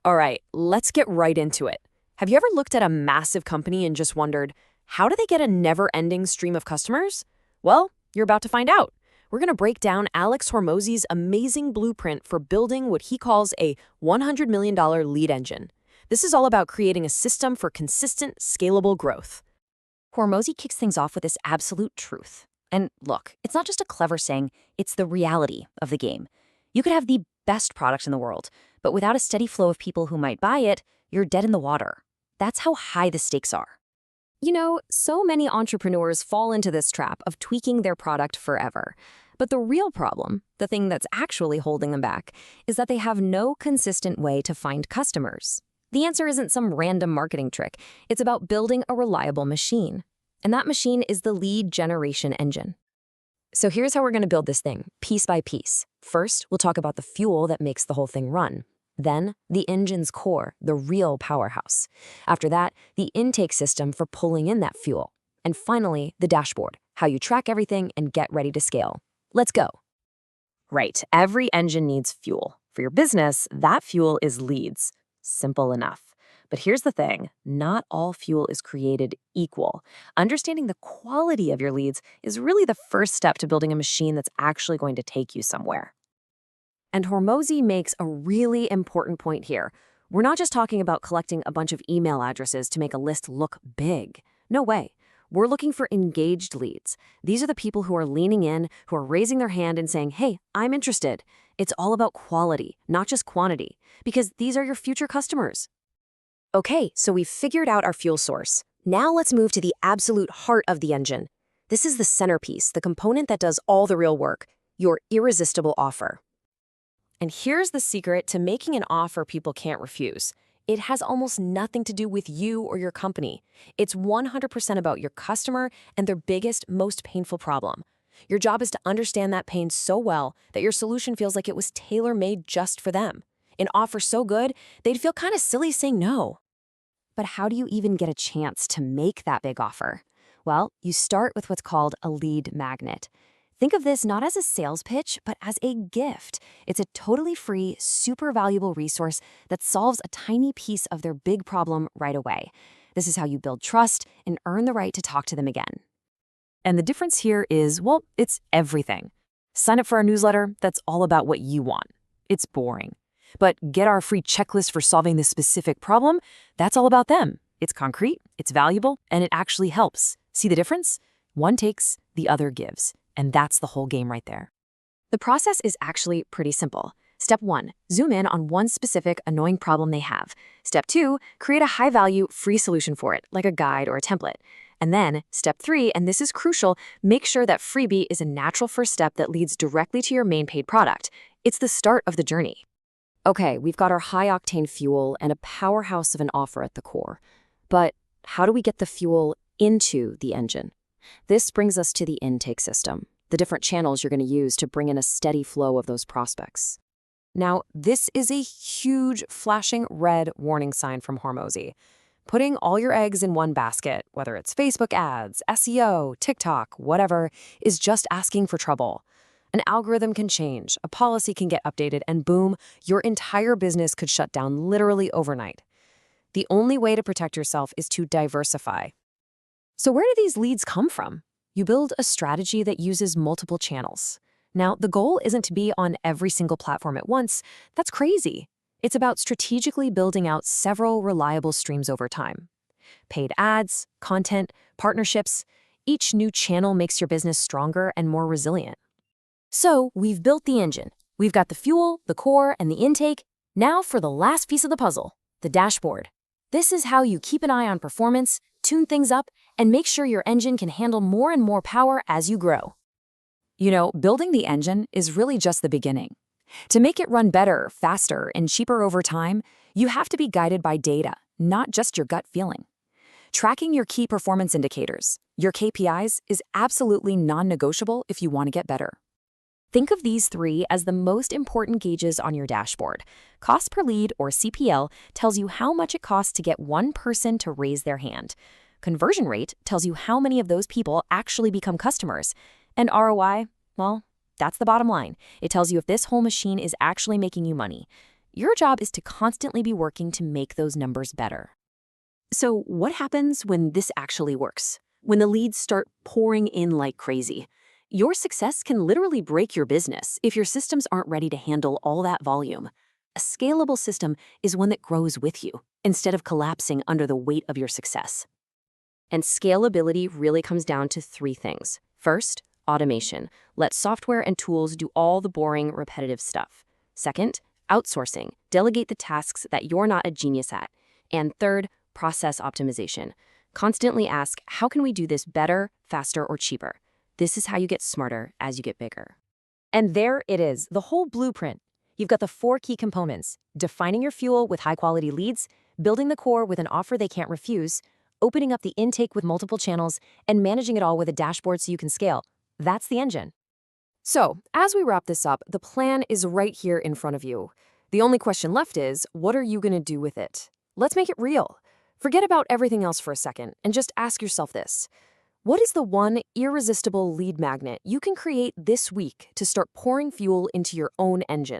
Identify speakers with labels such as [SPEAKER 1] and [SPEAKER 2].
[SPEAKER 1] All right, let's get right into it. Have you ever looked at a massive company and just wondered, how do they get a never-ending stream of customers? Well, you're about to find out. We're going to break down Alex Hormozi's amazing blueprint for building what he calls a $100 million lead engine. This is all about creating a system for consistent, scalable growth.
[SPEAKER 2] Hormozi kicks things off with this absolute truth. And look, it's not just a clever saying, it's the reality of the game. You could have the best product in the world, but without a steady flow of people who might buy it, you're dead in the water. That's how high the stakes are.
[SPEAKER 3] You know, so many entrepreneurs fall into this trap of tweaking their product forever. But the real problem, the thing that's actually holding them back, is that they have no consistent way to find customers. The answer isn't some random marketing trick. It's about building a reliable machine. And that machine is the lead generation engine. So here's how we're going to build this thing, piece by piece. First, we'll talk about the fuel that makes the whole thing run. Then, the engine's core, the real powerhouse. After that, the intake system for pulling in that fuel. And finally, the dashboard, how you track everything and get ready to scale. Let's go.
[SPEAKER 4] Right, every engine needs fuel. For your business, that fuel is leads. Simple enough. But here's the thing, not all fuel is created equal. Understanding the quality of your leads is really the first step to building a machine that's actually going to take you somewhere.
[SPEAKER 1] And Hormozi makes a really important point here. We're not just talking about collecting a bunch of email addresses to make a list look big. No way. We're looking for engaged leads. These are the people who are leaning in, who are raising their hand and saying, hey, I'm interested. It's all about quality, not just quantity, because these are your future customers. Okay, so we've figured out our fuel source. Now let's move to the absolute heart of the engine. This is the centerpiece, the component that does all the real work, your irresistible offer. And here's the secret to making an offer people can't refuse. It has almost nothing to do with you or your company. It's 100% about your customer and their biggest, most painful problem. Your job is to understand that pain so well that your solution feels like it was tailor-made just for them. An offer so good, they'd feel kind of silly saying no. But how do you even get a chance to make that big offer? Well, you start with what's called a lead magnet. Think of this not as a sales pitch, but as a gift. It's a totally free, super valuable resource that solves a tiny piece of their big problem right away. This is how you build trust and earn the right to talk to them again.
[SPEAKER 4] And the difference here is, well, it's everything. Sign up for our newsletter, that's all about what you want. It's boring. But get our free checklist for solving this specific problem, that's all about them. It's concrete, it's valuable, and it actually helps. See the difference? One takes, the other gives. And that's the whole game right there.
[SPEAKER 1] The process is actually pretty simple. Step 1, zoom in on one specific annoying problem they have. Step 2, create a high-value, free solution for it, like a guide or a template. And then, step 3, and this is crucial, make sure that freebie is a natural first step that leads directly to your main paid product. It's the start of the journey. Okay, we've got our high-octane fuel and a powerhouse of an offer at the core. But how do we get the fuel into the engine? This brings us to the intake system, the different channels you're going to use to bring in a steady flow of those prospects. Now, this is a huge flashing red warning sign from Hormozi. Putting all your eggs in one basket, whether it's Facebook ads, SEO, TikTok, whatever, is just asking for trouble. An algorithm can change, a policy can get updated, and boom, your entire business could shut down literally overnight. The only way to protect yourself is to diversify. So where do these leads come from? You build a strategy that uses multiple channels. Now, the goal isn't to be on every single platform at once. That's crazy. It's about strategically building out several reliable streams over time. Paid ads, content, partnerships, each new channel makes your business stronger and more resilient. So, we've built the engine. We've got the fuel, the core, and the intake. Now for the last piece of the puzzle, the dashboard. This is how you keep an eye on performance, tune things up, and make sure your engine can handle more and more power as you grow.
[SPEAKER 2] You know, building the engine is really just the beginning. To make it run better, faster, and cheaper over time, you have to be guided by data, not just your gut feeling. Tracking your key performance indicators, your KPIs, is absolutely non-negotiable if you want to get better.
[SPEAKER 1] Think of these 3 as the most important gauges on your dashboard. Cost per lead, or CPL, tells you how much it costs to get one person to raise their hand. Conversion rate tells you how many of those people actually become customers. And ROI, well, that's the bottom line. It tells you if this whole machine is actually making you money.
[SPEAKER 3] Your job is to constantly be working to make those numbers better.
[SPEAKER 1] So what happens when this actually works? When the leads start pouring in like crazy? Your success can literally break your business if your systems aren't ready to handle all that volume. A scalable system is one that grows with you, instead of collapsing under the weight of your success.
[SPEAKER 3] And scalability really comes down to three things. First, automation. Let software and tools do all the boring, repetitive stuff. Second, outsourcing. Delegate the tasks that you're not a genius at. And third, process optimization. Constantly ask, how can we do this better, faster, or cheaper? This is how you get smarter as you get bigger.
[SPEAKER 2] And there it is, the whole blueprint. You've got the 4 key components: defining your fuel with high-quality leads, building the core with an offer they can't refuse, opening up the intake with multiple channels, and managing it all with a dashboard so you can scale. That's the engine.
[SPEAKER 4] So, as we wrap this up, the plan is right here in front of you. The only question left is, what are you going to do with it? Let's make it real. Forget about everything else for a second and just ask yourself this. What is the one irresistible lead magnet you can create this week to start pouring fuel into your own engine?